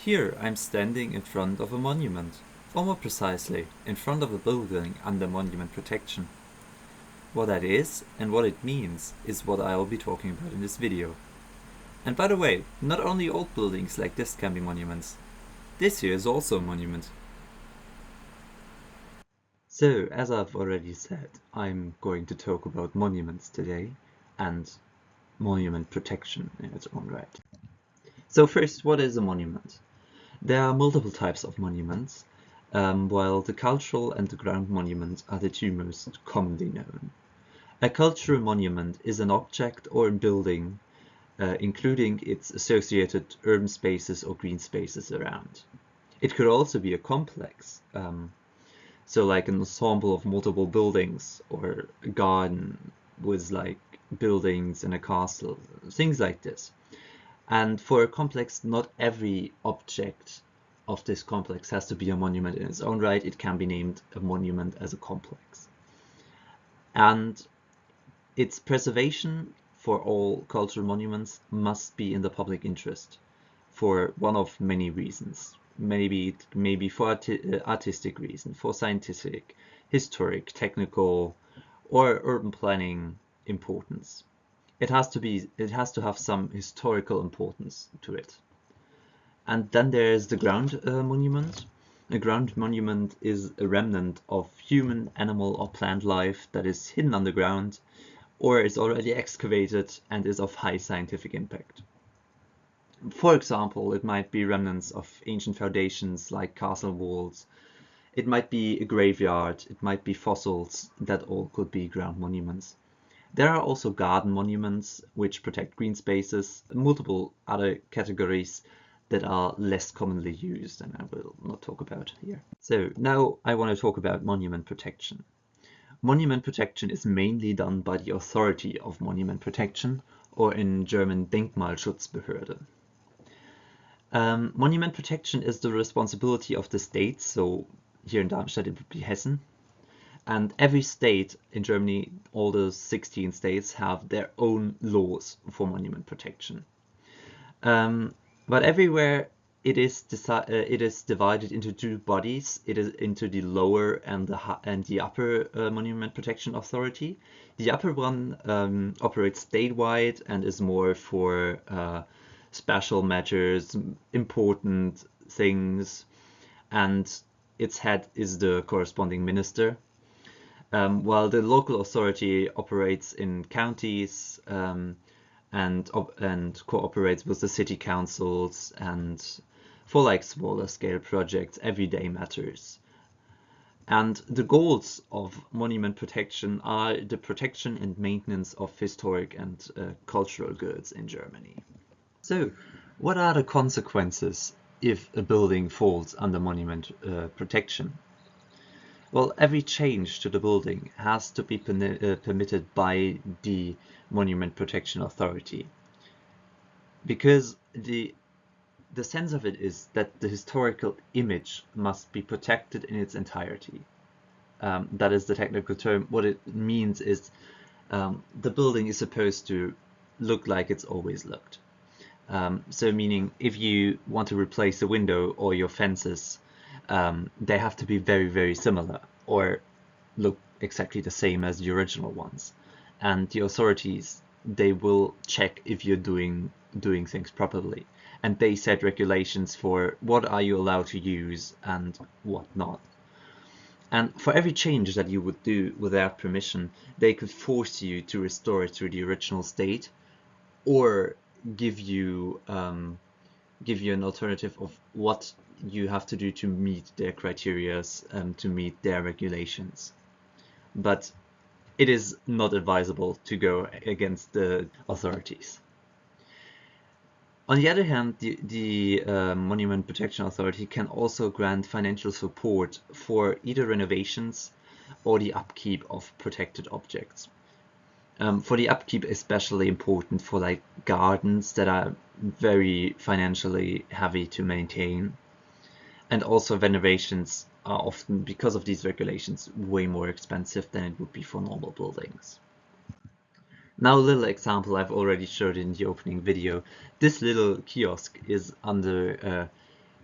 Here I'm standing in front of a monument, or more precisely, in front of a building under monument protection. What that is and what it means is what I will be talking about in this video. And by the way, not only old buildings like this can be monuments. This here is also a monument. So, as I've already said, I'm going to talk about monuments today and monument protection in its own right. So first, what is a monument? There are multiple types of monuments, while the cultural and the ground monument are the two most commonly known. A cultural monument is an object or a building, including its associated urban spaces or green spaces around. It could also be a complex, so like an ensemble of multiple buildings or a garden with like buildings and a castle, things like this. And for a complex, not every object of this complex has to be a monument in its own right. It can be named a monument as a complex. And its preservation for all cultural monuments must be in the public interest for one of many reasons. Maybe for artistic reason, for scientific, historic, technical, or urban planning importance. It has to have some historical importance to it. And then there's the ground monument. A ground monument is a remnant of human, animal, or plant life that is hidden underground or is already excavated and is of high scientific impact. For example, it might be remnants of ancient foundations like castle walls. It might be a graveyard. It might be fossils. That all could be ground monuments. There are also garden monuments, which protect green spaces, and multiple other categories that are less commonly used and I will not talk about here. So now I want to talk about monument protection. Monument protection is mainly done by the Authority of Monument Protection, or in German Denkmalschutzbehörde. Monument protection is the responsibility of the states, so here in Darmstadt it would be Hessen. And every state in Germany, all the 16 states, have their own laws for monument protection. But everywhere it is divided into two bodies. It is into the lower and the upper monument protection authority. The upper one operates statewide and is more for special measures, important things, and its head is the corresponding minister. While the local authority operates in counties and cooperates with the city councils and for like smaller scale projects, everyday matters. And the goals of monument protection are the protection and maintenance of historic and cultural goods in Germany. So, what are the consequences if a building falls under monument protection? Well, every change to the building has to be permitted by the Monument Protection Authority, because the sense of it is that the historical image must be protected in its entirety. That is the technical term. What it means is the building is supposed to look like it's always looked. So meaning if you want to replace a window or your fences, they have to be very, very similar or look exactly the same as the original ones. And the authorities, they will check if you're doing things properly. And they set regulations for what are you allowed to use and what not. And for every change that you would do without permission, they could force you to restore it to the original state or give you an alternative of what you have to do to meet their criteria, to meet their regulations. But it is not advisable to go against the authorities. On the other hand, the Monument Protection Authority can also grant financial support for either renovations or the upkeep of protected objects. For the upkeep, especially important for like gardens that are very financially heavy to maintain. And also renovations are often, because of these regulations, way more expensive than it would be for normal buildings. Now a little example I've already showed in the opening video. This little kiosk is under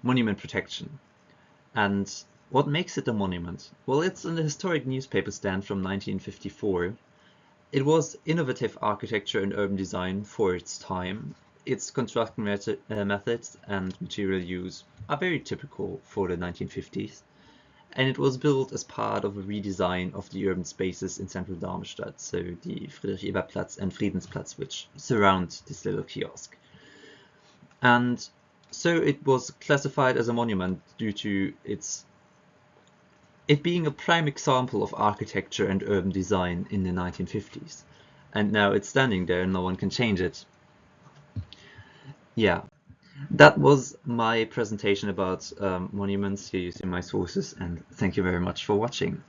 monument protection. And what makes it a monument? Well, it's an historic newspaper stand from 1954. It was innovative architecture and urban design for its time. Its construction methods and material use are very typical for the 1950s. And it was built as part of a redesign of the urban spaces in central Darmstadt, so the Friedrich-Ebert-Platz and Friedensplatz, which surround this little kiosk. And so it was classified as a monument due to it being a prime example of architecture and urban design in the 1950s. And now it's standing there and no one can change it. Yeah, that was my presentation about monuments. Here you see my sources, and thank you very much for watching.